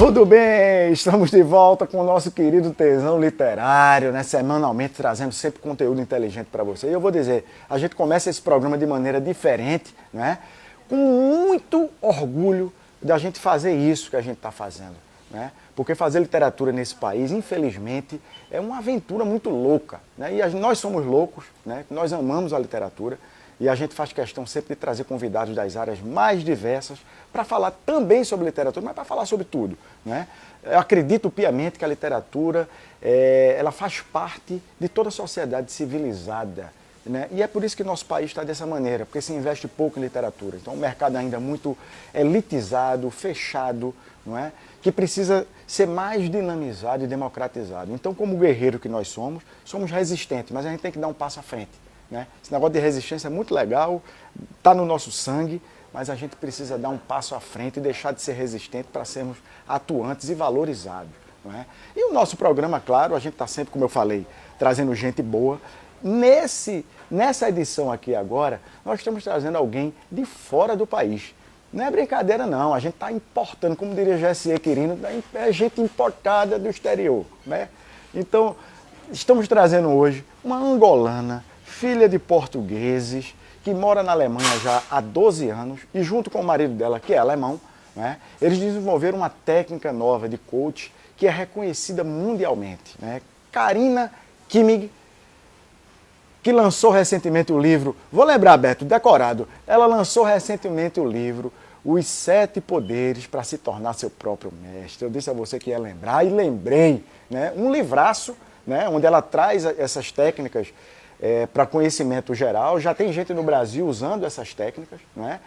Tudo bem? Estamos de volta com o nosso querido Tesão Literário, né? Semanalmente trazendo sempre conteúdo inteligente para você. E eu vou dizer, a gente começa esse programa de maneira diferente, né? Com muito orgulho da gente fazer isso que a gente está fazendo, né? Porque fazer literatura nesse país, infelizmente, é uma aventura muito louca, né? E nós somos loucos, né? Nós amamos a literatura e a gente faz questão sempre de trazer convidados das áreas mais diversas para falar também sobre literatura, mas para falar sobre tudo, né? Eu acredito piamente que a literatura ela faz parte de toda a sociedade civilizada, né? E é por isso que nosso país está dessa maneira, porque se investe pouco em literatura. Então, um mercado ainda muito elitizado, fechado, não é? Que precisa ser mais dinamizado e democratizado. Então, como guerreiro que nós somos resistentes, mas a gente tem que dar um passo à frente, né? Esse negócio de resistência é muito legal, está no nosso sangue, mas a gente precisa dar um passo à frente e deixar de ser resistente para sermos atuantes e valorizados, não é? E o nosso programa, claro, a gente está sempre, como eu falei, trazendo gente boa. Nessa edição aqui agora, nós estamos trazendo alguém de fora do país. Não é brincadeira não, a gente está importando, como diria Jessie Quirino, é gente importada do exterior, né? Então, estamos trazendo hoje uma angolana, filha de portugueses, que mora na Alemanha já há 12 anos, e junto com o marido dela, que é alemão, né, eles desenvolveram uma técnica nova de coach que é reconhecida mundialmente, né? Karina Kimmig, que lançou recentemente o livro, vou lembrar, Beto, decorado, ela lançou recentemente o livro Os 7 Poderes para se tornar seu próprio mestre. Eu disse a você que ia lembrar e lembrei, né? Um livraço, né, onde ela traz essas técnicas para conhecimento geral. Já tem gente no Brasil usando essas técnicas, né?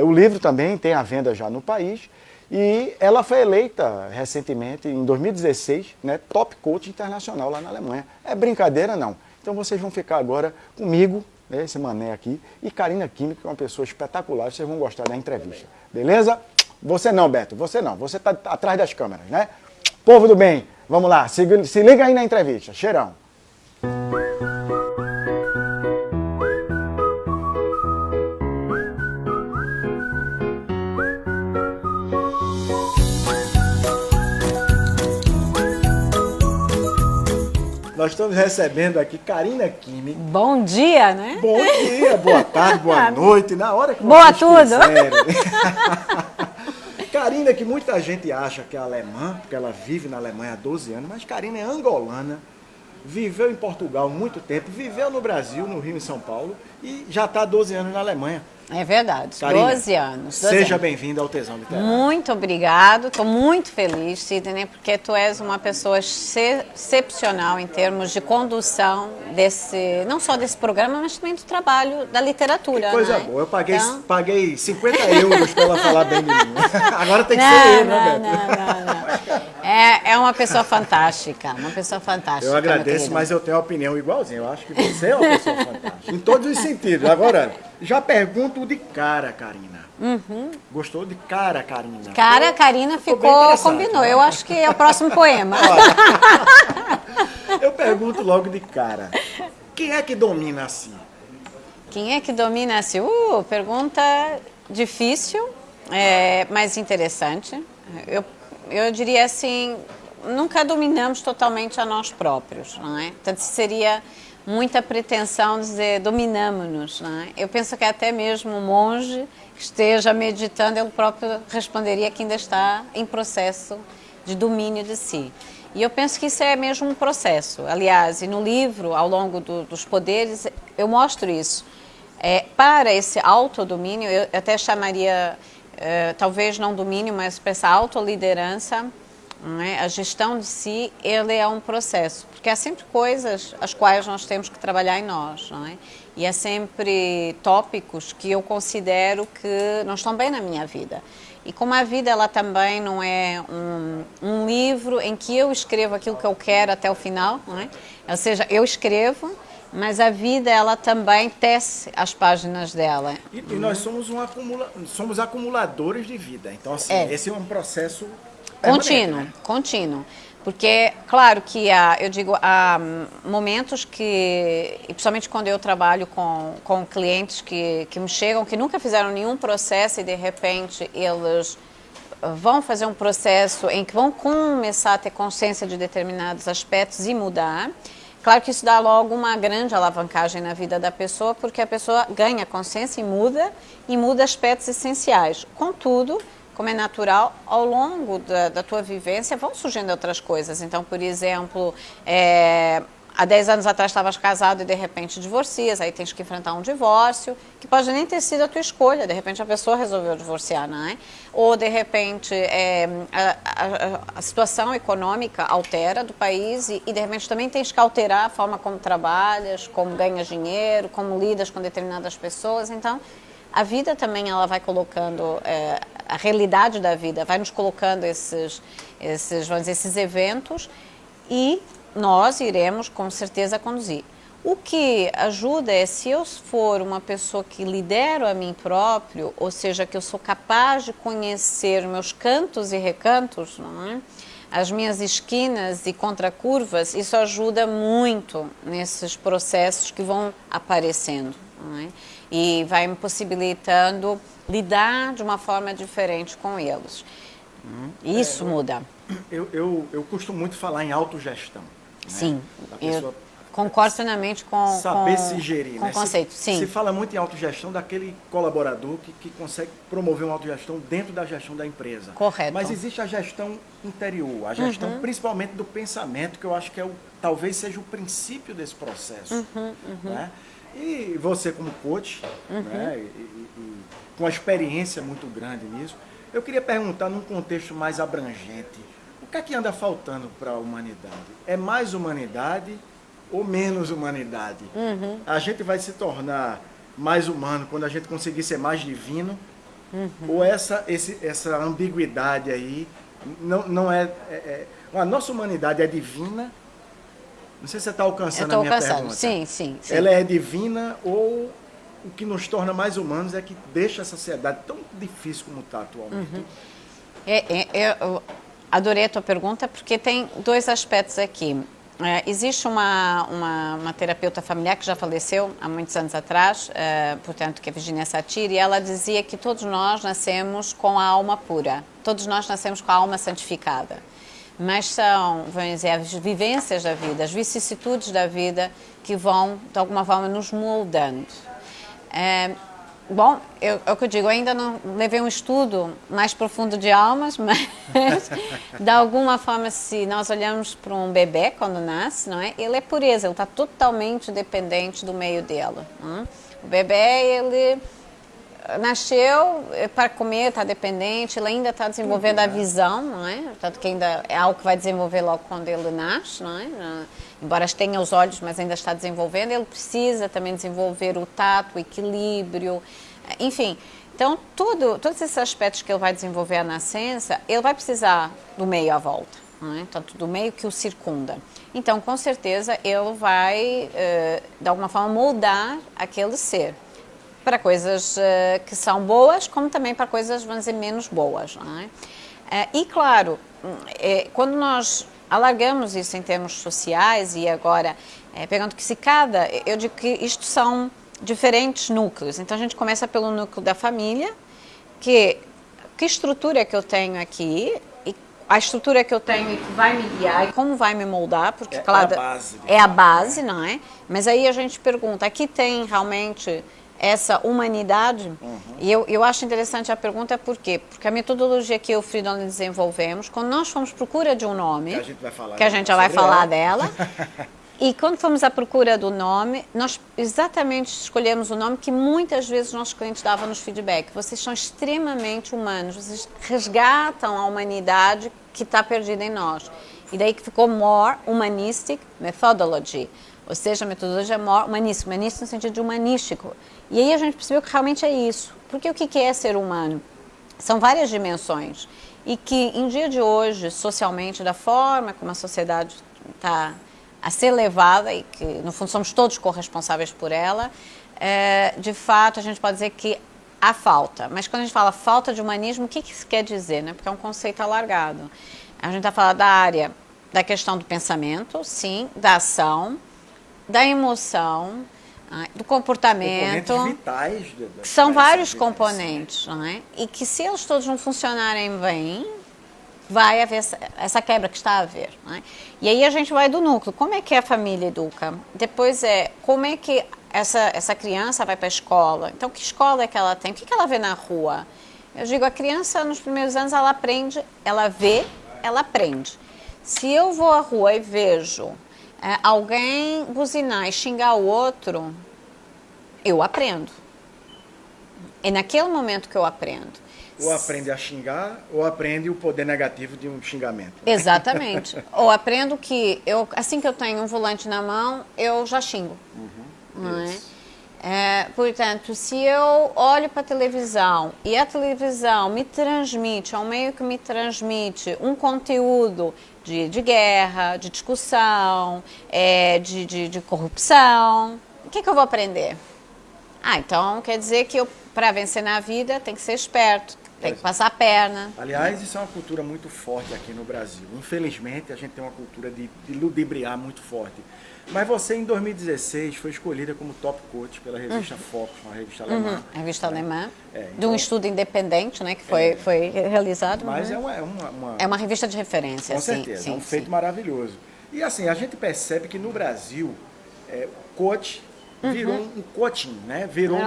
O livro também tem à venda já no país e ela foi eleita recentemente, em 2016, né, Top Coach Internacional lá na Alemanha. É brincadeira não. Então vocês vão ficar agora comigo, né, esse mané aqui, e Karina Kimmig, que é uma pessoa espetacular, vocês vão gostar da entrevista. Beleza? Você não, Beto, você não. Você está atrás das câmeras, né? Povo do bem, vamos lá, se liga aí na entrevista. Cheirão. Nós estamos recebendo aqui Karina Kimmig. Bom dia, né? Bom dia, boa tarde, boa noite, na hora que boa vocês tudo. quiserem. Karina, que muita gente acha que é alemã, porque ela vive na Alemanha há 12 anos, mas Karina é angolana, viveu em Portugal há muito tempo, viveu no Brasil, no Rio e São Paulo, e já está há 12 anos na Alemanha. É verdade, Karina, 12 anos. Seja bem-vinda ao Tesão Literário. Muito obrigado, estou muito feliz, Sidney, porque tu és uma pessoa excepcional em termos de condução não só desse programa, mas também do trabalho da literatura. Que coisa né? boa, eu paguei, então... paguei 50 euros para ela falar bem de mim. Agora tem que ser eu, né, Beto? Não. É uma pessoa fantástica, Eu agradeço, mas eu tenho uma opinião igualzinha. Eu acho que você é uma pessoa fantástica, em todos os sentidos. Agora, já pergunto de cara, Karina. Uhum. Gostou de cara, Karina? Cara, Karina combinou. Eu acho que é o próximo poema. Eu pergunto logo de cara. Quem é que domina assim? Quem é que domina assim? Pergunta difícil, mas interessante. Eu diria assim, nunca dominamos totalmente a nós próprios, não é? Portanto, seria muita pretensão dizer dominamos-nos, não é? Eu penso que até mesmo um monge que esteja meditando, ele próprio responderia que ainda está em processo de domínio de si. E eu penso que isso é mesmo um processo. Aliás, e no livro, ao longo dos poderes, eu mostro isso. Para esse autodomínio, eu até chamaria, talvez não domínio, mas para essa autoliderança, né? A gestão de si, ele é um processo, porque há sempre coisas as quais nós temos que trabalhar em nós, não é? E há sempre tópicos que eu considero que não estão bem na minha vida. E como a vida, ela também não é um livro em que eu escrevo aquilo que eu quero até o final, não é? Ou seja, eu escrevo, mas a vida, ela também tece as páginas dela. E nós somos acumuladores de vida, então assim, esse é um processo contínuo. Porque, claro que há momentos que, e principalmente quando eu trabalho com clientes que me chegam, que nunca fizeram nenhum processo e de repente eles vão fazer um processo em que vão começar a ter consciência de determinados aspectos e mudar. Claro que isso dá logo uma grande alavancagem na vida da pessoa, porque a pessoa ganha consciência e muda aspectos essenciais. Contudo, como é natural, ao longo da tua vivência vão surgindo outras coisas. Então, por exemplo, há 10 anos atrás estavas casado e de repente divorcias, aí tens que enfrentar um divórcio, que pode nem ter sido a tua escolha, de repente a pessoa resolveu divorciar, não é? Ou de repente a situação econômica altera do país e de repente também tens que alterar a forma como trabalhas, como ganhas dinheiro, como lidas com determinadas pessoas. Então, a vida também ela vai colocando, a realidade da vida vai nos colocando vamos dizer, esses eventos e nós iremos com certeza conduzir. O que ajuda é se eu for uma pessoa que lidero a mim próprio, ou seja, que eu sou capaz de conhecer meus cantos e recantos, não é? As minhas esquinas e contracurvas, isso ajuda muito nesses processos que vão aparecendo, não é? E vai me possibilitando lidar de uma forma diferente com eles. Isso muda. Eu costumo muito falar em autogestão. Sim, Né? eu concordo plenamente com saber se gerir, com né? o conceito. Sim. Se fala muito em autogestão daquele colaborador que consegue promover uma autogestão dentro da gestão da empresa. Correto. Mas existe a gestão interior, a gestão principalmente do pensamento, que eu acho que talvez seja o princípio desse processo. Né? E você como coach, né? e com uma experiência muito grande nisso, eu queria perguntar num contexto mais abrangente, o que é que anda faltando para a humanidade? É mais humanidade ou menos humanidade? A gente vai se tornar mais humano quando a gente conseguir ser mais divino? Ou essa ambiguidade aí não é... A nossa humanidade é divina? Não sei se você está alcançando a minha pergunta. Sim. Ela é divina ou o que nos torna mais humanos é que deixa a sociedade tão difícil como está atualmente? Eu adorei a tua pergunta porque tem dois aspectos aqui. Existe uma terapeuta familiar que já faleceu há muitos anos atrás, portanto, que é Virginia Satir, e ela dizia que todos nós nascemos com a alma pura, todos nós nascemos com a alma santificada, mas são, vamos dizer, as vivências da vida, as vicissitudes da vida que vão, de alguma forma, nos moldando. Bom, é o que eu digo, eu ainda não levei um estudo mais profundo de almas, mas de alguma forma, se nós olhamos para um bebê quando nasce, não é? Ele é pureza, ele está totalmente dependente do meio dela. Não é? O bebê, ele nasceu para comer, está dependente, ele ainda está desenvolvendo a visão, não é? Tanto que ainda é algo que vai desenvolver logo quando ele nasce, não é? Embora tenha os olhos, mas ainda está desenvolvendo, ele precisa também desenvolver o tato, o equilíbrio, enfim. Então, todos esses aspectos que ele vai desenvolver à nascença, ele vai precisar do meio à volta, não é? Tanto do meio que o circunda. Então, com certeza, ele vai, de alguma forma, moldar aquele ser para coisas que são boas, como também para coisas, vamos dizer, menos boas, não é? E, claro, quando nós alargamos isso em termos sociais e agora, pegando que eu digo que isto são diferentes núcleos. Então, a gente começa pelo núcleo da família, que estrutura que eu tenho aqui, e a estrutura que eu tenho e que vai me guiar e como vai me moldar, porque, claro, é a base, não é? Mas aí a gente pergunta, aqui tem realmente essa humanidade? E eu acho interessante a pergunta, por quê? Porque a metodologia que eu e o Freedom desenvolvemos, quando nós fomos à procura de um nome, que a gente já vai falar dela, e quando fomos à procura do nome, nós exatamente escolhemos o nome que muitas vezes os nossos clientes davam nos feedback. Vocês são extremamente humanos, vocês resgatam a humanidade que está perdida em nós. E daí que ficou More Humanistic Methodology, ou seja, a metodologia more humanística, humanística no sentido de humanístico. E aí a gente percebeu que realmente é isso. Porque o que é ser humano? São várias dimensões. E que, em dia de hoje, socialmente, da forma como a sociedade está a ser levada, e que, no fundo, somos todos corresponsáveis por ela, de fato, a gente pode dizer que há falta. Mas quando a gente fala falta de humanismo, o que isso quer dizer? Né? Porque é um conceito alargado. A gente está falando da área da questão do pensamento, sim, da ação, da emoção, do comportamento. Componentes vitais. São vários componentes, não é? E que se eles todos não funcionarem bem, vai haver essa quebra que está a haver. Não é? E aí a gente vai do núcleo. Como é que a família educa? Depois como é que essa criança vai para a escola? Então, que escola é que ela tem? O que ela vê na rua? Eu digo, a criança nos primeiros anos ela aprende, ela vê, ela aprende. Se eu vou à rua e vejo alguém buzinar e xingar o outro, eu aprendo. É naquele momento que eu aprendo. Ou aprende a xingar, ou aprende o poder negativo de um xingamento. Exatamente. Ou aprendo que, assim que eu tenho um volante na mão, eu já xingo. Não é? Portanto, se eu olho para a televisão e a televisão me transmite, é um meio que me transmite um conteúdo de guerra, de discussão, de corrupção, o que eu vou aprender? Então quer dizer que para vencer na vida, tem que ser esperto. Tem que passar a perna. Aliás, isso é uma cultura muito forte aqui no Brasil. Infelizmente, a gente tem uma cultura de ludibriar muito forte. Mas você, em 2016, foi escolhida como top coach pela revista Focus, uma revista alemã. A revista alemã, de então, um estudo independente, né, que foi realizado. Mas é uma revista de referência. Com certeza, é um feito maravilhoso. E assim, a gente percebe que no Brasil, o coach virou um coaching, né? Virou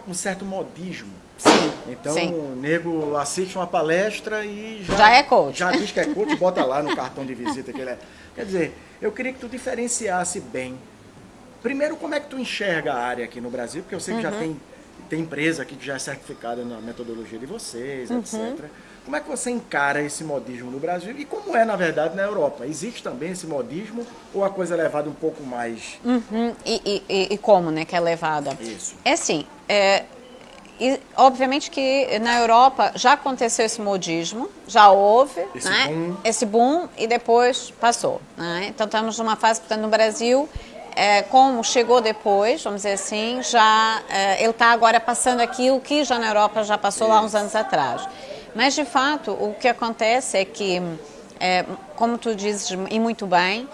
um certo modismo. Sim, então, o nego assiste uma palestra e já é coach. Já diz que é coach, bota lá no cartão de visita que ele é. Quer dizer, eu queria que tu diferenciasse bem. Primeiro, como é que tu enxerga a área aqui no Brasil? Porque eu sei que já tem empresa aqui que já é certificada na metodologia de vocês, etc. Como é que você encara esse modismo no Brasil? E como é, na verdade, na Europa? Existe também esse modismo ou a coisa é levada um pouco mais... E como, né, que é levada? Isso. É assim, e, obviamente que na Europa já aconteceu esse modismo, já houve esse boom e depois passou. Né? Então estamos numa fase, portanto, no Brasil, como chegou depois, vamos dizer assim, ele está agora passando aquilo que já na Europa já passou lá uns anos atrás. Mas, de fato, o que acontece é que, como tu dizes, e muito bem,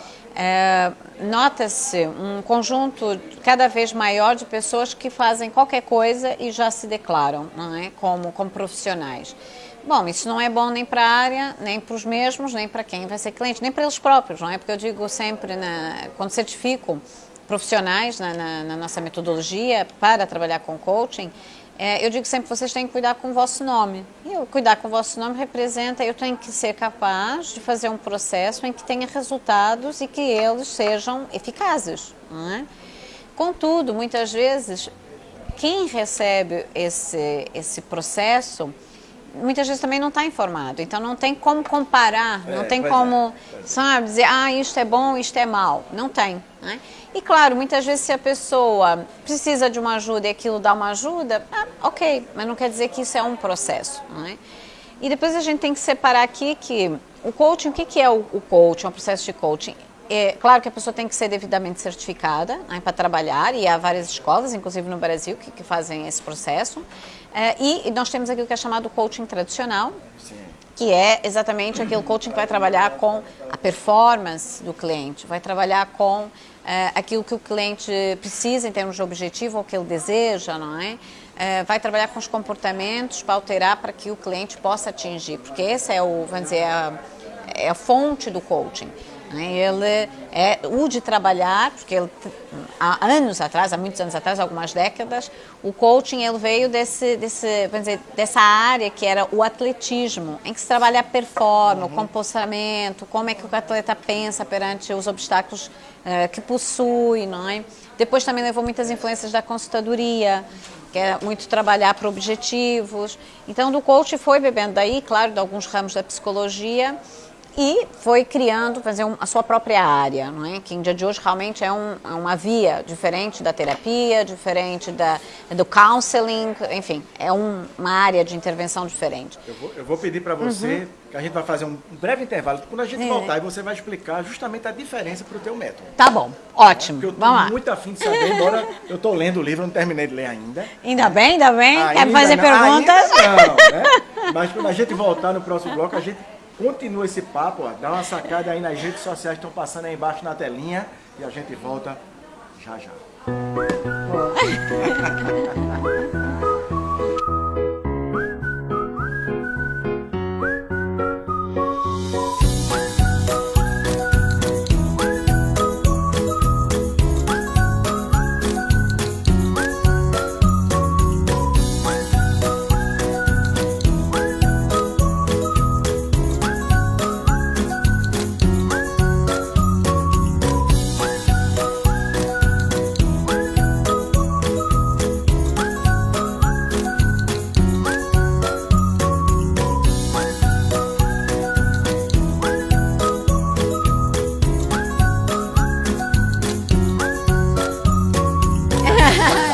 nota-se um conjunto cada vez maior de pessoas que fazem qualquer coisa e já se declaram, não é? como profissionais. Bom, isso não é bom nem para a área, nem para os mesmos, nem para quem vai ser cliente, nem para eles próprios, não é? Porque eu digo sempre, quando certifico profissionais na nossa metodologia para trabalhar com coaching, eu digo sempre, vocês têm que cuidar com o vosso nome. E cuidar com o vosso nome representa, eu tenho que ser capaz de fazer um processo em que tenha resultados e que eles sejam eficazes. Não é? Contudo, muitas vezes, quem recebe esse processo, muitas vezes também não está informado. Então, não tem como comparar, não tem como, sabe, dizer, isto é bom, isto é mau. Não tem. Né? E claro, muitas vezes se a pessoa precisa de uma ajuda e aquilo dá uma ajuda, ok, mas não quer dizer que isso é um processo. Não é? E depois a gente tem que separar aqui que o coaching, o que é o coaching, o processo de coaching? É claro que a pessoa tem que ser devidamente certificada, né, para trabalhar, e há várias escolas, inclusive no Brasil, que fazem esse processo. E nós temos aquilo que é chamado coaching tradicional, que é exatamente aquele coaching que vai trabalhar com a performance do cliente, vai trabalhar com aquilo que o cliente precisa em termos de objetivo, ou que ele deseja, não é? Vai trabalhar com os comportamentos para alterar para que o cliente possa atingir, porque esse é vamos dizer, a fonte do coaching. Ele é o de trabalhar, porque há anos atrás, há muitos anos atrás, algumas décadas, o coaching ele veio vamos dizer, dessa área que era o atletismo, em que se trabalha a performance, o comportamento, como é que o atleta pensa perante os obstáculos que possui, não é? Depois também levou muitas influências da consultadoria, que é muito trabalhar para objetivos. Então, do coaching foi bebendo daí, claro, de alguns ramos da psicologia, e foi criando, fazer a sua própria área, não é? Que em dia de hoje realmente é uma via diferente da terapia, diferente do counseling, enfim, é uma área de intervenção diferente. Eu vou pedir para você que a gente vai fazer um breve intervalo. Quando a gente voltar, e você vai explicar justamente a diferença para o teu método. Tá bom, ótimo. Porque eu Vamos lá. Estou muito afim de saber, embora eu estou lendo o livro, não terminei de ler ainda. Ainda bem. Quer fazer não, perguntas? Ainda não, né? Mas quando a gente voltar no próximo bloco, a gente continua esse papo, dá uma sacada aí nas redes sociais que estão passando aí embaixo na telinha e a gente volta já já. A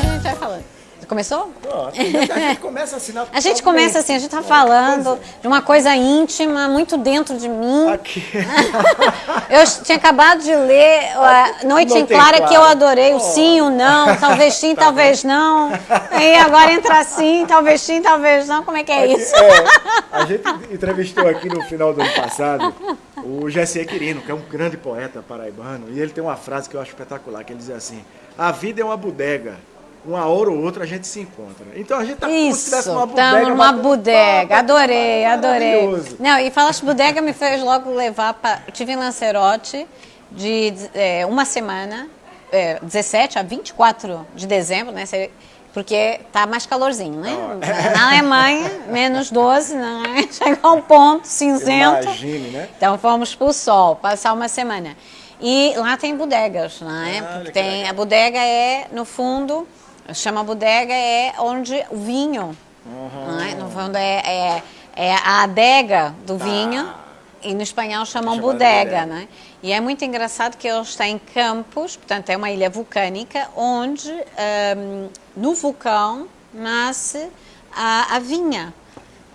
gente vai falando. Começou? Pronto, a gente começa assim. A gente começa assim, a gente está falando de uma coisa íntima, muito dentro de mim. Aqui. Eu tinha acabado de ler Noite em Clara, que eu adorei, o sim, o não, talvez sim, talvez não. E agora entra sim, talvez não, como é que é isso? A gente entrevistou aqui no final do ano passado o Jessé Quirino, que é um grande poeta paraibano, e ele tem uma frase que eu acho espetacular, que ele diz assim: a vida é uma bodega. Uma hora ou outra a gente se encontra. Então a gente tá como se tivesse uma bodega. Estamos numa bodega. Adorei. Maravilhoso. Não, e falaste bodega, me fez logo levar para... Eu tive em Lanzarote de uma semana, 17 a 24 de dezembro, né? Porque tá mais calorzinho, né? Na Alemanha, menos 12, né? Chega a um ponto cinzento. Imagine, né? Então fomos pro sol, passar uma semana. E lá tem bodegas, né? Porque tem, a bodega é, no fundo, chama bodega, é onde o vinho, né? No fundo é a adega do vinho, e no espanhol chamam bodega, né? E é muito engraçado que ele está em Campos, portanto é uma ilha vulcânica, onde no vulcão nasce a vinha.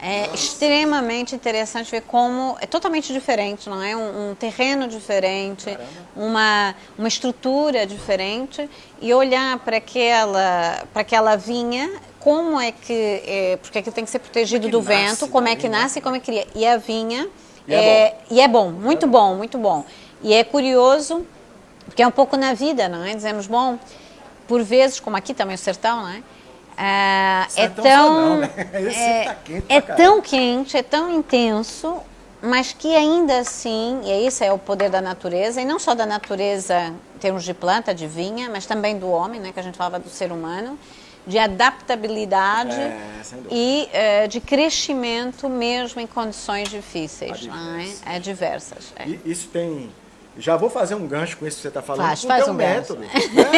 É extremamente interessante ver como é totalmente diferente, não é? Um terreno diferente, uma estrutura diferente, e olhar para aquela vinha, como é que porque aquilo tem que ser protegido do vento, como é que nasce e como é que cria. E a vinha é bom, muito bom, muito bom. E é curioso, porque é um pouco na vida, não é? Dizemos, bom, por vezes, como aqui também o sertão, não é? É tão quente, é tão intenso, mas que ainda assim, e esse é o poder da natureza, e não só da natureza em termos de planta, de vinha, mas também do homem, né, que a gente falava do ser humano, de adaptabilidade e de crescimento mesmo em condições difíceis, adversas. Isso tem... Já vou fazer um gancho com isso que você está falando. Faz um método. Né?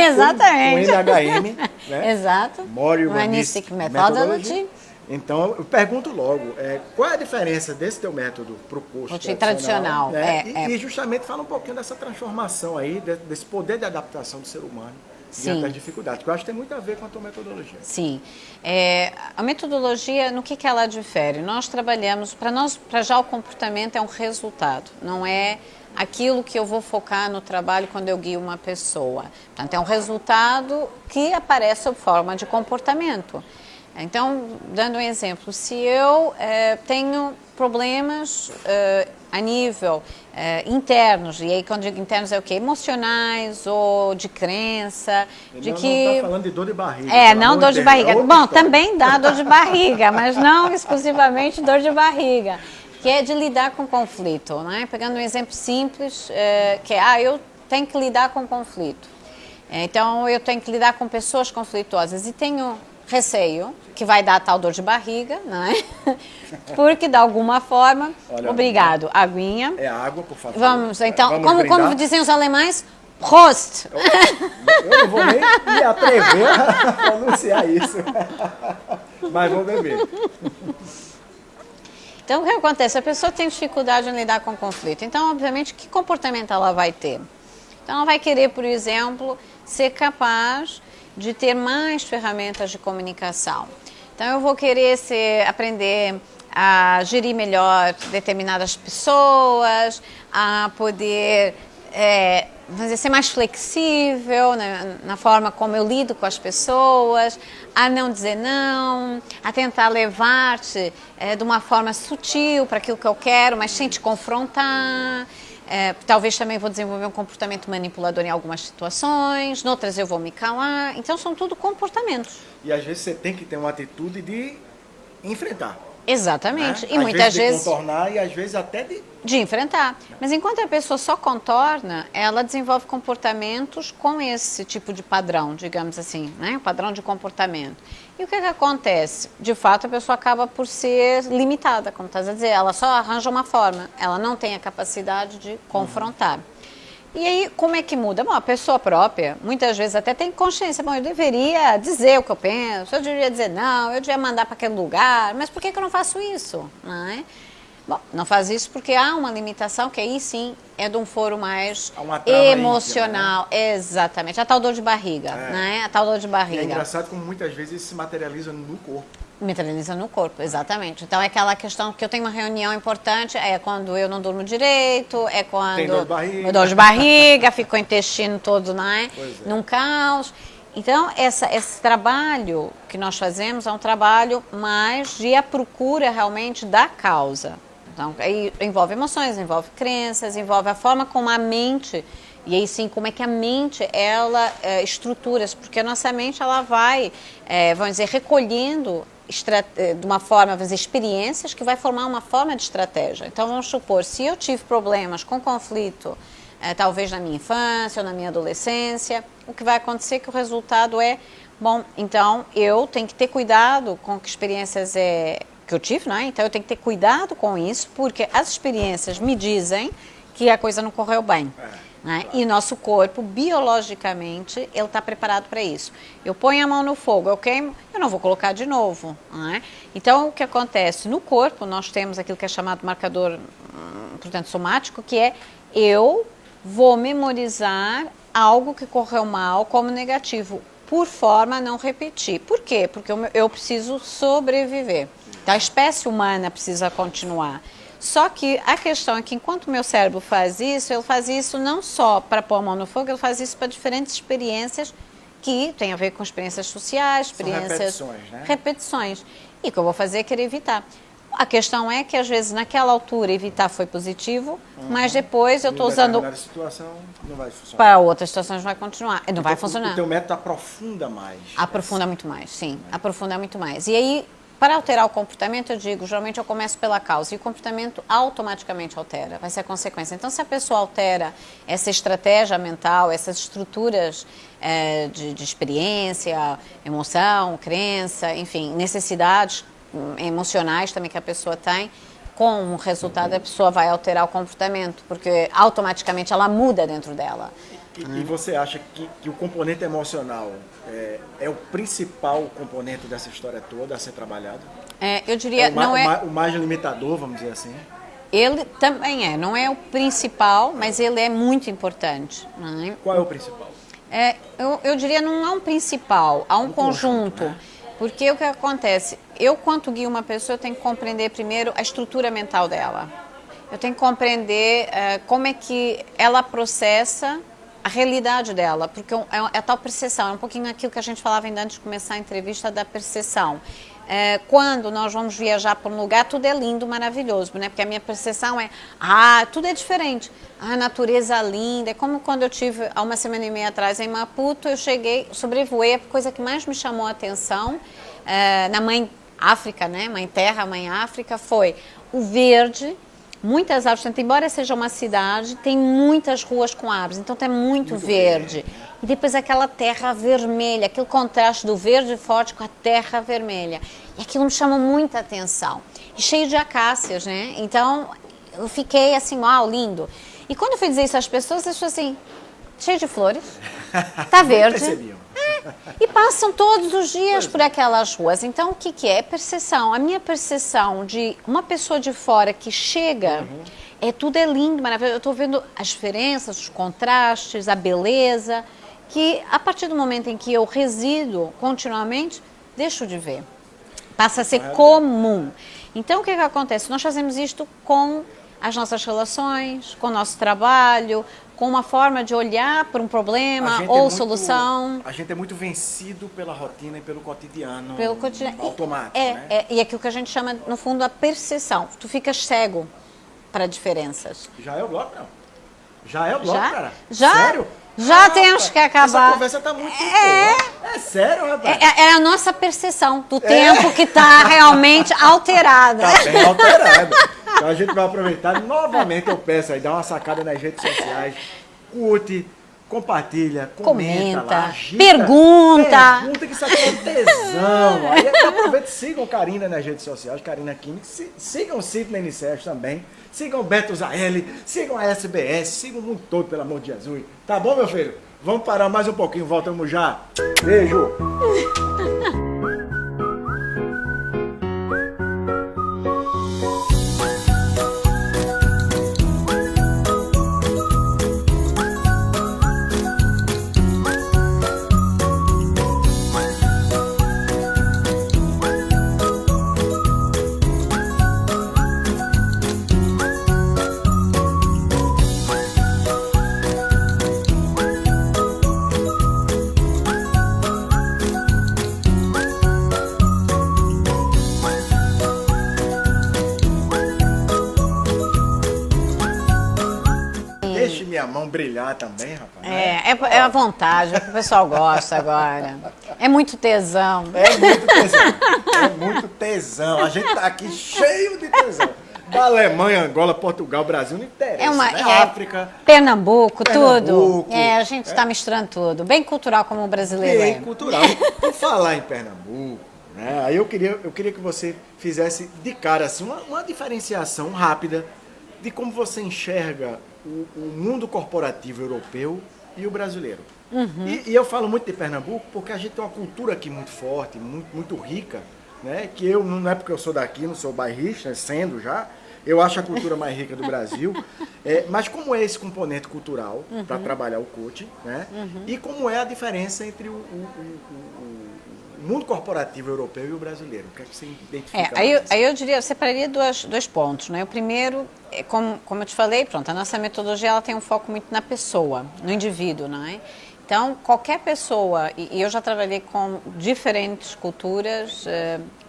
Exatamente. Com NHM. Né? Exato. More Humanistic Methodology. Então, eu pergunto logo, qual é a diferença desse teu método para o coach tradicional? Né? E justamente fala um pouquinho dessa transformação aí, desse poder de adaptação do ser humano diante das dificuldades, que eu acho que tem muito a ver com a tua metodologia. Sim. A metodologia, no que ela difere? Nós trabalhamos, para já o comportamento é um resultado, não é aquilo que eu vou focar no trabalho quando eu guio uma pessoa. Portanto, é um resultado que aparece sob forma de comportamento. Então, dando um exemplo, se eu tenho problemas a nível internos, e aí quando digo internos é o quê? Emocionais ou de crença, de não, que... Não está falando de dor de barriga. Não dor de barriga. Bom, também dá dor de barriga, mas não exclusivamente dor de barriga, que é de lidar com conflito, né? Pegando um exemplo simples, que é, eu tenho que lidar com conflito. Então, eu tenho que lidar com pessoas conflituosas e tenho receio que vai dar tal dor de barriga, né? Porque, de alguma forma, olha, aguinha. Aguinha. É água, por favor. Vamos, então, vamos como dizem os alemães, Prost! Eu não vou nem me atrever a pronunciar isso. Mas vou beber. Então, o que acontece? A pessoa tem dificuldade em lidar com o conflito. Então, obviamente, que comportamento ela vai ter? Então, ela vai querer, por exemplo, ser capaz de ter mais ferramentas de comunicação. Então, eu vou querer aprender a gerir melhor determinadas pessoas, a poder ser mais flexível na forma como eu lido com as pessoas, a não dizer não, a tentar levar-te de uma forma sutil para aquilo que eu quero, mas sem te confrontar. Talvez também vou desenvolver um comportamento manipulador em algumas situações, noutras eu vou me calar. Então, são tudo comportamentos. E às vezes você tem que ter uma atitude de enfrentar. Exatamente. Né? E muitas vezes de contornar e às vezes até de enfrentar. Mas enquanto a pessoa só contorna, ela desenvolve comportamentos com esse tipo de padrão, digamos assim, né? Um padrão de comportamento. E o que acontece? De fato, a pessoa acaba por ser limitada, como estás a dizer. Ela só arranja uma forma, ela não tem a capacidade de confrontar. E aí, como é que muda? Bom, a pessoa própria, muitas vezes até tem consciência. Bom, eu deveria dizer o que eu penso, eu deveria dizer não, eu deveria mandar para aquele lugar, mas por que eu não faço isso? Não é? Bom, não faz isso porque há uma limitação que aí sim é de um foro mais emocional. Íntima, né? Exatamente. A tal dor de barriga, né? A tal dor de barriga. E é engraçado como muitas vezes isso se materializa no corpo. Materializa no corpo, exatamente. Então é aquela questão que eu tenho uma reunião importante, é quando eu não durmo direito, é quando tem dor de barriga, dor de barriga, fica o intestino todo, né, num caos. Então esse trabalho que nós fazemos é um trabalho mais de a procura realmente da causa. Então aí envolve emoções, envolve crenças, envolve a forma como a mente, e aí sim, como é que a mente, ela estrutura, porque a nossa mente, ela vai, vamos dizer, recolhendo de uma forma, vamos dizer, experiências que vai formar uma forma de estratégia. Então, vamos supor, se eu tive problemas com conflito, talvez na minha infância ou na minha adolescência, o que vai acontecer é que o resultado é, bom, então eu tenho que ter cuidado com que experiências que eu tive, né? Então eu tenho que ter cuidado com isso, porque as experiências me dizem que a coisa não correu bem. Né? E nosso corpo, biologicamente, ele está preparado para isso. Eu ponho a mão no fogo, eu queimo, eu não vou colocar de novo. Né? Então, o que acontece? No corpo, nós temos aquilo que é chamado marcador, portanto, somático, que é eu vou memorizar algo que correu mal como negativo, por forma a não repetir. Por quê? Porque eu preciso sobreviver. Então, a espécie humana precisa continuar. Só que a questão é que enquanto o meu cérebro faz isso, ele faz isso não só para pôr a mão no fogo, ele faz isso para diferentes experiências que têm a ver com experiências sociais, experiências... São repetições, né? Repetições. E o que eu vou fazer é querer evitar. A questão é que, às vezes, naquela altura, evitar foi positivo, mas depois eu estou usando... Em situação, não vai funcionar. Para outras situações vai continuar, não vai funcionar. O teu método aprofunda mais. Aprofunda muito mais, sim. Aprofunda muito mais. E aí... Para alterar o comportamento, eu digo, geralmente eu começo pela causa e o comportamento automaticamente altera, vai ser a consequência. Então, se a pessoa altera essa estratégia mental, essas estruturas de experiência, emoção, crença, enfim, necessidades emocionais também que a pessoa tem, com o resultado a pessoa vai alterar o comportamento, porque automaticamente ela muda dentro dela. E você acha que o componente emocional é o principal componente dessa história toda a ser trabalhado? Eu diria, não é... O mais limitador, vamos dizer assim? Ele também não é o principal, mas ele é muito importante. Não é? Qual é o principal? Eu diria, não há um principal, há um conjunto. Né? Porque o que acontece? Eu, quando guio uma pessoa, eu tenho que compreender primeiro a estrutura mental dela. Eu tenho que compreender como é que ela processa a realidade dela, porque é a tal percepção, é um pouquinho aquilo que a gente falava ainda antes de começar a entrevista da percepção. Quando nós vamos viajar para um lugar, tudo é lindo, maravilhoso, né? Porque a minha percepção tudo é diferente. A natureza linda, é como quando eu tive, há uma semana e meia atrás, em Maputo, eu cheguei, sobrevoei, a coisa que mais me chamou a atenção, na Mãe África, né? Mãe Terra, Mãe África, foi o verde, muitas árvores, portanto, embora seja uma cidade, tem muitas ruas com árvores, então tem muito verde. E depois aquela terra vermelha, aquele contraste do verde forte com a terra vermelha. E aquilo me chamou muita atenção. E cheio de acácias, né? Então, eu fiquei assim, uau, lindo. E quando eu fui dizer isso às pessoas, as pessoas assim, cheio de flores, tá verde. E passam todos os dias por aquelas ruas. Então, o que é? Percepção. A minha percepção de uma pessoa de fora que chega, tudo é lindo, maravilhoso. Eu estou vendo as diferenças, os contrastes, a beleza, que a partir do momento em que eu resido continuamente, deixo de ver. Passa a ser comum. Então, o que acontece? Nós fazemos isto com as nossas relações, com o nosso trabalho, com uma forma de olhar para um problema ou solução. A gente é muito vencido pela rotina e pelo cotidiano. Pelo cotidiano. Automático, né? E aquilo que a gente chama, no fundo, a percepção. Tu ficas cego para diferenças. Já é o bloco, não? Já é o bloco, cara? Já? Sério? Já temos que acabar. Essa conversa tá muito boa. É sério, rapaz? É a nossa percepção do tempo que está realmente alterada. Tá bem alterado. Então a gente vai aproveitar novamente, eu peço aí, dá uma sacada nas redes sociais, curte, compartilha, comenta lá, agita, pergunta que isso aqui é tesão. Aí aproveita e sigam Karina nas redes sociais, Karina Kimi, sigam o Sidney Nicésio também, sigam o Beto Zaelli, sigam a SBS, sigam o mundo todo, pelo amor de Jesus. Tá bom, meu filho? Vamos parar mais um pouquinho, voltamos já. Beijo! Deixe minha mão brilhar também, rapaz. É a vontade, é que o pessoal gosta agora. É muito tesão. É muito tesão. É muito tesão. A gente tá aqui cheio de tesão. Da Alemanha, Angola, Portugal, Brasil, não interessa, né? África. Pernambuco, tudo. A gente está misturando tudo. Bem cultural como o brasileiro Bem cultural. Por falar em Pernambuco, né? Aí eu queria que você fizesse de cara assim, uma diferenciação rápida de como você enxerga o mundo corporativo europeu e o brasileiro. E eu falo muito de Pernambuco porque a gente tem uma cultura aqui muito forte, muito rica, né? Que eu, não é porque eu sou daqui, não sou bairrista, sendo já, eu acho a cultura mais rica do Brasil. Mas como é esse componente cultural para trabalhar o coaching, né? E como é a diferença entre o mundo corporativo europeu e o brasileiro? O que é que você identifica? Aí eu diria, eu separaria dois pontos, né? O primeiro, como eu te falei, pronto, a nossa metodologia ela tem um foco muito na pessoa, no indivíduo, né? Então, qualquer pessoa, e eu já trabalhei com diferentes culturas,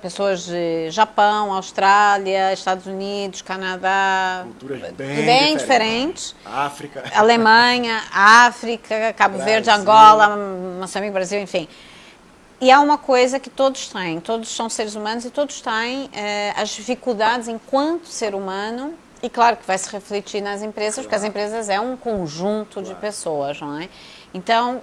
pessoas de Japão, Austrália, Estados Unidos, Canadá, culturas bem diferentes. África. Alemanha, África, Cabo Verde, Angola, Moçambique, Brasil, enfim. E há uma coisa que todos têm, todos são seres humanos e todos têm as dificuldades enquanto ser humano, e claro que vai se refletir nas empresas, porque as empresas é um conjunto de pessoas, não é? Então,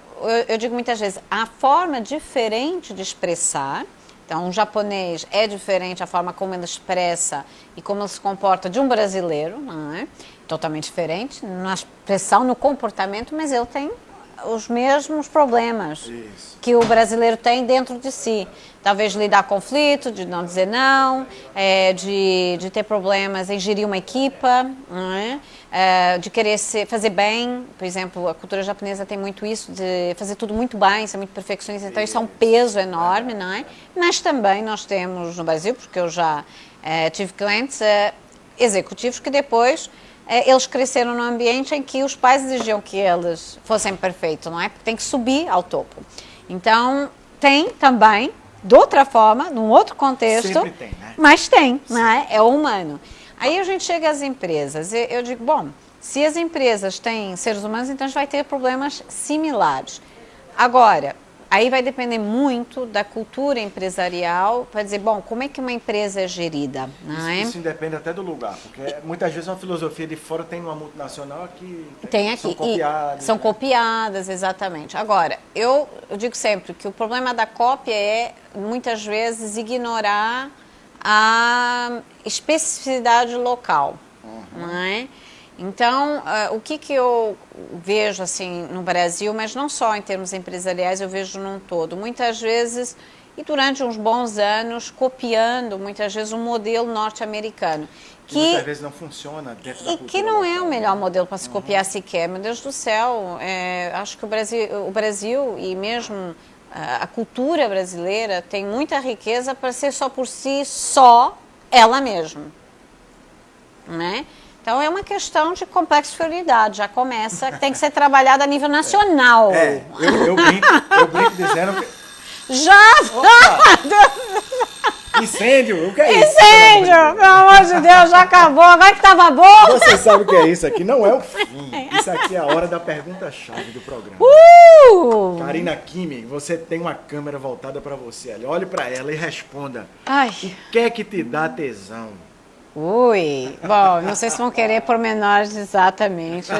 eu digo muitas vezes, a forma diferente de expressar, então um japonês é diferente a forma como ele expressa e como ele se comporta de um brasileiro, não é? Totalmente diferente, na expressão, no comportamento, mas ele tem os mesmos problemas que o brasileiro tem dentro de si. Talvez lidar com conflito, de não dizer não, de ter problemas em gerir uma equipa, não é? De querer fazer bem. Por exemplo, a cultura japonesa tem muito isso, de fazer tudo muito bem, ser muito perfeccionista. Então isso é um peso enorme, não é? Mas também nós temos no Brasil, porque eu já tive clientes executivos que depois eles cresceram num ambiente em que os pais exigiam que eles fossem perfeitos, não é? Porque tem que subir ao topo. Então, tem também, de outra forma, num outro contexto, sempre tem, né? Mas tem, não é? É humano. Aí a gente chega às empresas, e eu digo, bom, se as empresas têm seres humanos, então a gente vai ter problemas similares. Agora, aí vai depender muito da cultura empresarial para dizer, bom, como é que uma empresa é gerida, não é? Isso independe até do lugar, porque muitas vezes uma filosofia de fora tem uma multinacional que tem aqui, são copiadas. São copiadas, exatamente. Agora, eu digo sempre que o problema da cópia é, muitas vezes, ignorar a especificidade local, não é? Então, o que eu vejo assim no Brasil, mas não só em termos empresariais, eu vejo num todo, muitas vezes, e durante uns bons anos, copiando muitas vezes um modelo norte-americano. Que muitas vezes não funciona dentro da cultura. E que não é o melhor modelo para se copiar sequer, meu Deus do céu. Acho que o Brasil e mesmo a cultura brasileira tem muita riqueza para ser só por si, só ela mesma, né? Então, é uma questão de complexidade, já começa, que tem que ser trabalhada a nível nacional. Eu brinco dizendo que... Já! Incêndio, o que é isso? Incêndio! Pelo amor de Deus, já acabou, agora que estava bom! Você sabe o que é isso aqui? Não é o fim. Isso aqui é a hora da pergunta-chave do programa. Karina Kimi, você tem uma câmera voltada para você ali. Olhe para ela e responda. Ai. O que é que te dá tesão? Ui, bom, não sei se vão querer pormenores exatamente,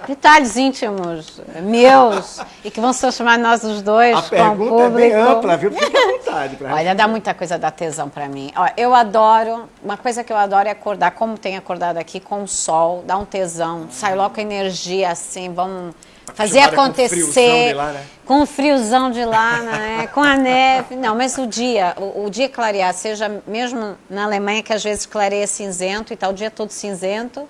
detalhes íntimos meus e que vão se transformar nós os dois A com o pergunta público. é bem ampla, viu? Fica à vontade. Olha, dá muita coisa da tesão pra mim. Ó, eu adoro, uma coisa que eu adoro é acordar, como tem acordado aqui, com o sol, dá um tesão, sai logo com energia assim, vamos fazer acontecer. Com o friozão de lá, né? Com o friozão de lá, né? Com a neve. Não, mas o dia clarear, seja mesmo na Alemanha, que às vezes clareia cinzento e tá o dia todo cinzento,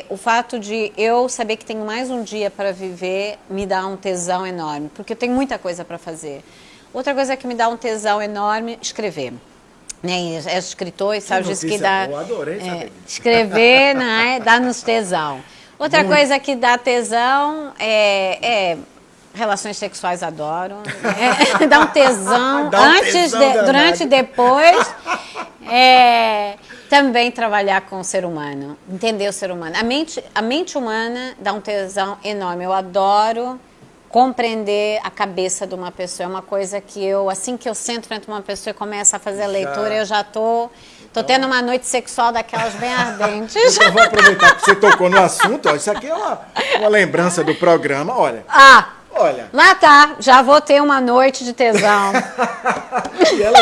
o fato de eu saber que tenho mais um dia para viver me dá um tesão enorme, porque eu tenho muita coisa para fazer. Outra coisa que me dá um tesão enorme, escrever. Né? É escritor e sabe disso que dá. Eu adorei saber disso. Escrever, né? Dá-nos tesão. Outra coisa que dá tesão é relações sexuais, adoro. Dá um tesão Dá um antes, tesão durante e depois. Também trabalhar com o ser humano, entender o ser humano. A mente humana dá um tesão enorme. Eu adoro compreender a cabeça de uma pessoa. É uma coisa que assim que eu sento frente a uma pessoa e começo a fazer a leitura, eu já tô tendo uma noite sexual daquelas bem ardentes. Eu vou aproveitar que você tocou no assunto. Ó, isso aqui é uma lembrança do programa. Olha. Olha. Lá tá. Já vou ter uma noite de tesão. E ela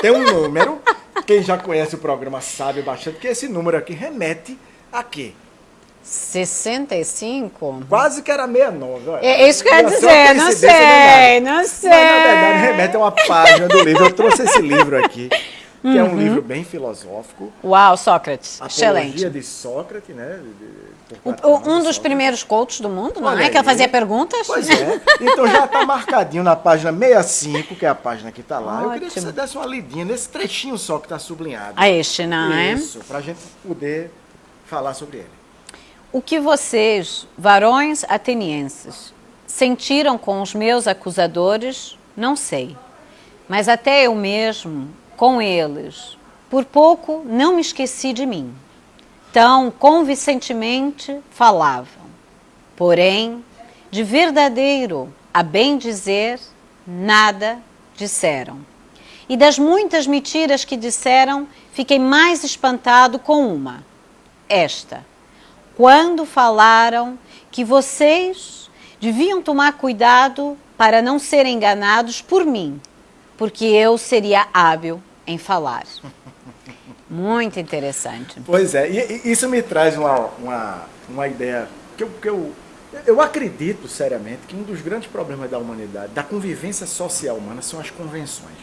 tem um número. Quem já conhece o programa sabe bastante que esse número aqui remete a quê? 65? Quase que era 69. Olha. É isso que eu ia dizer, não sei. Mas, na verdade, remete a uma página do livro. Eu trouxe esse livro aqui, que é um livro bem filosófico. Uau, Sócrates, Apologia excelente. de Sócrates, né? Um dos primeiros coaches do mundo, não Olha é? Que ela aí. fazia perguntas? Pois é. Então já está marcadinho na página 65, que é a página que está lá. Eu queria que você desse uma lidinha nesse trechinho só que está sublinhado. Este, não é? Isso, para a gente poder falar sobre ele. O que vocês, varões atenienses, sentiram com os meus acusadores, não sei. Mas até eu mesmo, com eles, por pouco não me esqueci de mim. Tão convincentemente falavam. Porém, de verdadeiro, a bem dizer, nada disseram. E das muitas mentiras que disseram, fiquei mais espantado com uma. Esta. Quando falaram que vocês deviam tomar cuidado para não serem enganados por mim, porque eu seria hábil em falar. Muito interessante. Pois é, e isso me traz uma ideia que eu acredito seriamente que um dos grandes problemas da humanidade, da convivência social humana, são as convenções.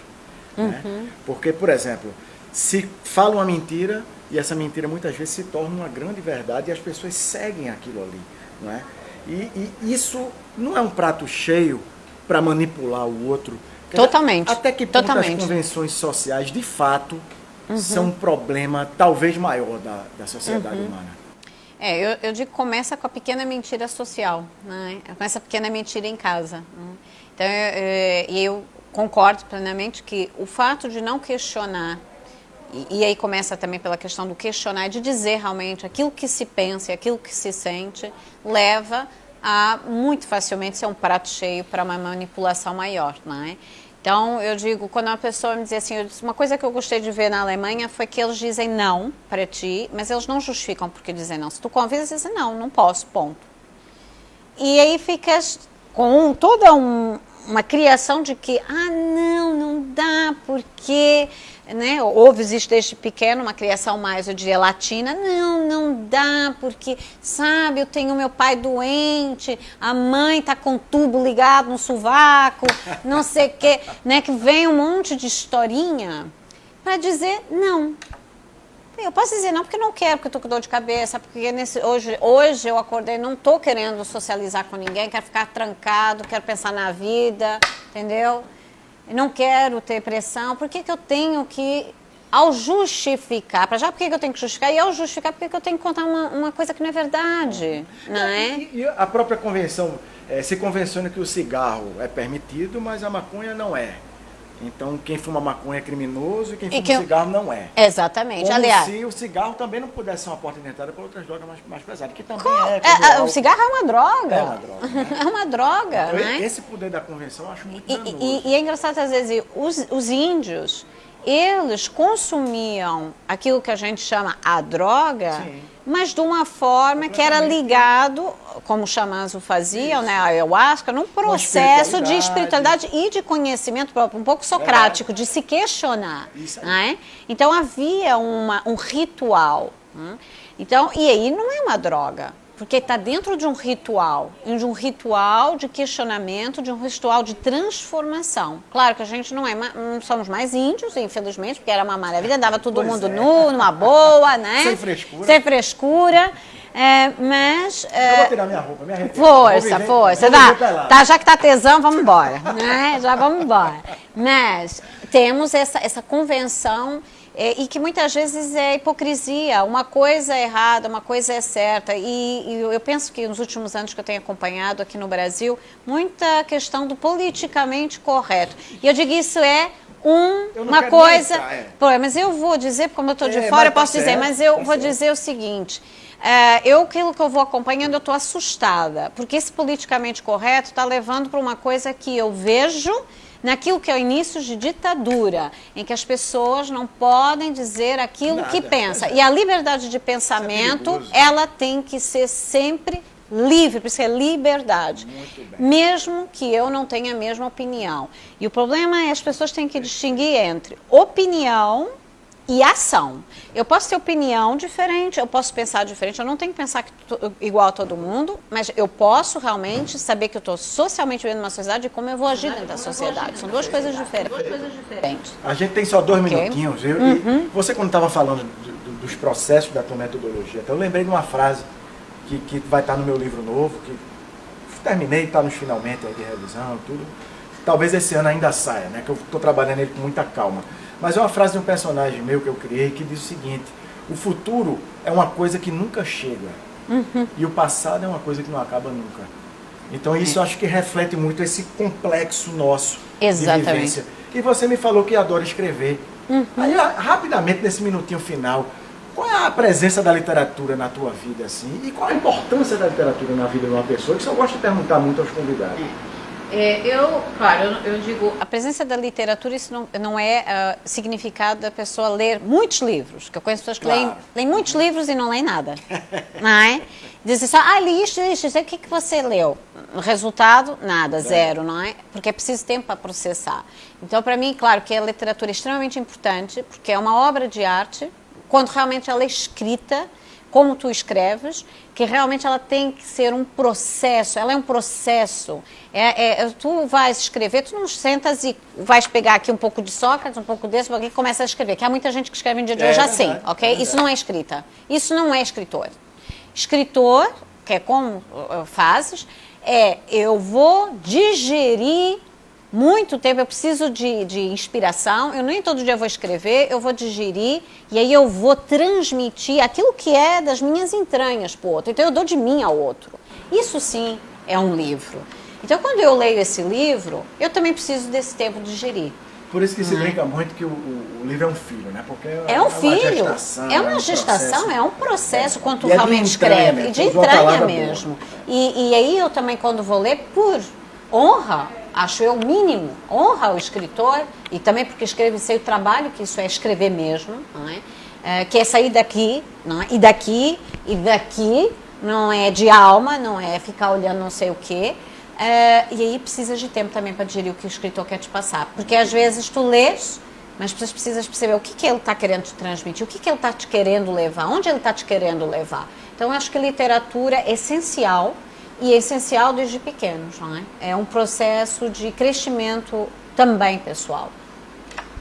Né? Porque, por exemplo, se fala uma mentira, e essa mentira muitas vezes se torna uma grande verdade e as pessoas seguem aquilo ali. Não é? E isso não é um prato cheio para manipular o outro. Totalmente. Até que ponto as convenções sociais, de fato, são um problema talvez maior da sociedade humana. Eu digo que começa com a pequena mentira social, né? Com essa pequena mentira em casa. Né? Então, eu concordo plenamente que o fato de não questionar, e aí começa também pela questão do questionar, de dizer realmente aquilo que se pensa e aquilo que se sente, leva a muito facilmente ser um prato cheio para uma manipulação maior, né? Então, eu digo, quando uma pessoa me diz assim, uma coisa que eu gostei de ver na Alemanha foi que eles dizem não para ti, mas eles não justificam porque dizem não. Se tu convida, eles dizem não posso, ponto. E aí ficas com toda uma criação de que, não dá, porque... Né? Ouves isso desde pequeno, uma criação mais, eu diria, latina. Não dá, porque, sabe, eu tenho meu pai doente, a mãe tá com o tubo ligado no sovaco, não sei o quê, né? Que vem um monte de historinha para dizer não. Eu posso dizer não porque não quero, porque eu tô com dor de cabeça, porque hoje eu acordei, não tô querendo socializar com ninguém, quero ficar trancado, quero pensar na vida, entendeu? Eu não quero ter pressão, por que eu tenho que, ao justificar, por que eu tenho que justificar? E ao justificar, por que eu tenho que contar uma coisa que não é verdade, não é? E a própria convenção, se convenciona que o cigarro é permitido, mas a maconha não é. Então, quem fuma maconha é criminoso e quem fuma cigarro não é. Exatamente. Como Aliás, se o cigarro também não pudesse ser uma porta de entrada para outras drogas mais pesadas, que também o cigarro é uma droga. É uma droga. Né? É uma droga, Então, né? esse poder da convenção eu acho muito danoso. E é engraçado, às vezes, os índios, eles consumiam aquilo que a gente chama a droga, Sim. mas de uma forma que era ligado, como os xamãs o faziam, né, a ayahuasca, num processo de espiritualidade e de conhecimento próprio, um pouco socrático, de se questionar. Isso aí. Né? Então havia um ritual. Então, e aí não é uma droga. Porque está dentro de um ritual de questionamento, de um ritual de transformação. Claro que a gente não somos mais índios, infelizmente, porque era uma maravilha, dava todo mundo nu, numa boa, né? Sem frescura. Sem frescura. Mas... Eu vou tirar minha roupa, minha roupa. Força. Já que tá tesão, vamos embora. Né? Já vamos embora. Mas temos essa convenção... e que muitas vezes é hipocrisia, uma coisa é errada, uma coisa é certa. E eu penso que nos últimos anos que eu tenho acompanhado aqui no Brasil, muita questão do politicamente correto. E eu digo isso uma coisa... Mas eu vou dizer, como eu estou de fora, eu posso dizer, mas eu vou dizer o seguinte... aquilo que eu vou acompanhando, eu estou assustada, porque esse politicamente correto está levando para uma coisa que eu vejo... naquilo que é o início de ditadura, em que as pessoas não podem dizer aquilo que pensam. E a liberdade de pensamento, ela tem que ser sempre livre, por isso é liberdade. Mesmo que eu não tenha a mesma opinião. E o problema é as pessoas têm que distinguir entre opinião e ação. Eu posso ter opinião diferente, eu posso pensar diferente, eu não tenho que pensar igual a todo mundo, mas eu posso realmente saber que eu estou socialmente vivendo numa sociedade e como eu vou agir dentro da sociedade. São duas coisas diferentes. A gente tem só 2 minutinhos, viu? E você, quando estava falando dos processos da tua metodologia, eu lembrei de uma frase que vai estar no meu livro novo, que terminei, está nos finalmente aí de revisão, tudo. Talvez esse ano ainda saia, né? Que eu estou trabalhando ele com muita calma. Mas é uma frase de um personagem meu que eu criei que diz o seguinte: o futuro é uma coisa que nunca chega e o passado é uma coisa que não acaba nunca. Então isso eu acho que reflete muito esse complexo nosso de vivência. E você me falou que adora escrever. Aí, rapidamente, nesse minutinho final, qual é a presença da literatura na tua vida, assim? E qual a importância da literatura na vida de uma pessoa? Que eu gosto de perguntar muito aos convidados. Eu digo, a presença da literatura, isso não é significado da pessoa ler muitos livros, que eu conheço pessoas que leem muitos livros e não leem nada, não é? Dizem só, li isso, o que você leu? O resultado, nada, zero, não é? Porque é preciso tempo para processar. Então, para mim, claro que a literatura é extremamente importante, porque é uma obra de arte, quando realmente ela é escrita, como tu escreves, que realmente ela tem que ser um processo, ela é um processo. Tu vais escrever, tu não sentas e vais pegar aqui um pouco de Sócrates, um pouco desse, e começa a escrever, que há muita gente que escreve no dia de hoje assim, ok? Isso não é escrita, isso não é escritor. Escritor, que é como fazes, eu vou digerir muito tempo, eu preciso de inspiração, eu nem todo dia vou escrever, eu vou digerir e aí eu vou transmitir aquilo que é das minhas entranhas para o outro. Então eu dou de mim ao outro. Isso sim é um livro. Então quando eu leio esse livro, eu também preciso desse tempo de digerir. Por isso que se brinca muito que o livro é um filho, né? Porque é um filho, é uma gestação, é um processo quando tu realmente escreve, de entranha mesmo. E aí eu também, quando vou ler, por honra, acho eu o mínimo, honra ao escritor, e também porque escreve, sei o trabalho que isso é escrever mesmo, não é? Que é sair daqui, não é? E daqui, não é de alma, não é ficar olhando não sei o quê. E aí precisa de tempo também para digerir o que o escritor quer te passar. Porque às vezes tu lês, mas precisas perceber o que ele está querendo te transmitir, o que ele está te querendo levar, onde ele está te querendo levar. Então eu acho que literatura é essencial, e é essencial desde pequenos, não é? É um processo de crescimento também pessoal.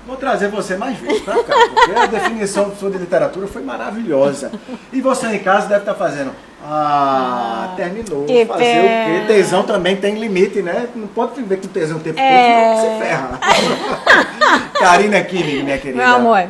Vou trazer você mais vezes para cá, porque a definição sua de literatura foi maravilhosa. E você em casa deve estar fazendo, terminou, que fazer pena. O quê? Tesão também tem limite, né? Não pode viver com tesão o tempo todo, senão você ferra. Karina aqui, minha querida. Meu amor.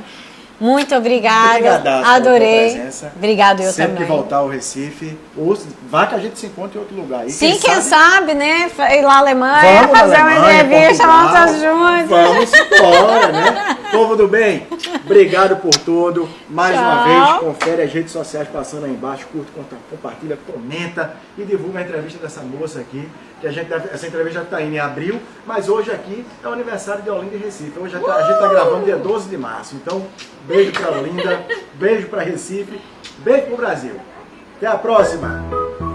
Muito obrigada. Obrigadaço pela Adorei. tua presença. Obrigado, eu Sempre também. que voltar ao Recife, ou vá que a gente se encontre em outro lugar. E Sim, quem sabe, né? Ir lá à Alemanha, vamos fazer na uma Alemanha, entrevista, Portugal, vamos juntos. Vamos embora, né? Povo do bem, obrigado por tudo. Mais uma vez, confere as redes sociais passando aí embaixo, curte, compartilha, comenta e divulga a entrevista dessa moça aqui. Que essa entrevista já está indo em abril, mas hoje aqui é o aniversário de Olinda e Recife. Hoje a gente está gravando dia 12 de março. Então, beijo para Olinda, beijo para Recife, beijo para o Brasil. Até a próxima!